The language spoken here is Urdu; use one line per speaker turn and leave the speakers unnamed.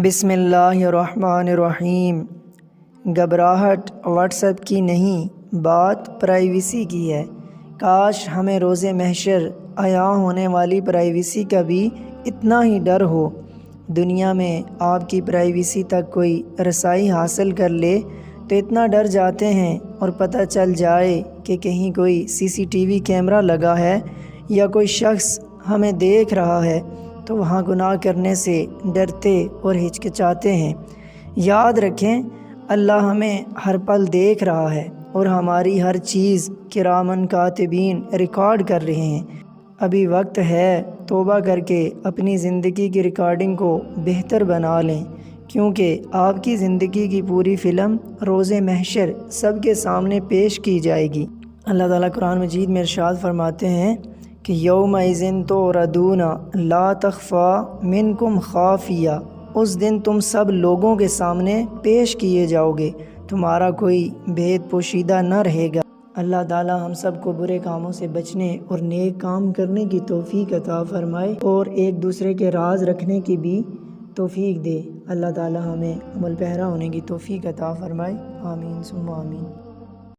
بسم اللہ الرحمن الرحیم۔ گھبراہٹ واٹس ایپ کی نہیں، بات پرائیویسی کی ہے۔ کاش ہمیں روز محشر عیاں ہونے والی پرائیویسی کا بھی اتنا ہی ڈر ہو۔ دنیا میں آپ کی پرائیویسی تک کوئی رسائی حاصل کر لے تو اتنا ڈر جاتے ہیں، اور پتہ چل جائے کہ کہیں کوئی CCTV کیمرہ لگا ہے یا کوئی شخص ہمیں دیکھ رہا ہے تو وہاں گناہ کرنے سے ڈرتے اور ہچکچاتے ہیں۔ یاد رکھیں، اللہ ہمیں ہر پل دیکھ رہا ہے اور ہماری ہر چیز کرامن کاتبین ریکارڈ کر رہے ہیں۔ ابھی وقت ہے، توبہ کر کے اپنی زندگی کی ریکارڈنگ کو بہتر بنا لیں، کیونکہ آپ کی زندگی کی پوری فلم روز محشر سب کے سامنے پیش کی جائے گی۔ اللہ تعالیٰ قرآن مجید میں ارشاد فرماتے ہیں کہ یومئذ تعرضون لا تخفی منکم خافیہ، اس دن تم سب لوگوں کے سامنے پیش کیے جاؤ گے، تمہارا کوئی بھید پوشیدہ نہ رہے گا۔ اللہ تعالیٰ ہم سب کو برے کاموں سے بچنے اور نیک کام کرنے کی توفیق عطا فرمائے، اور ایک دوسرے کے راز رکھنے کی بھی توفیق دے۔ اللہ تعالیٰ ہمیں عمل پیرا ہونے کی توفیق عطا فرمائے۔ آمین ثم آمین۔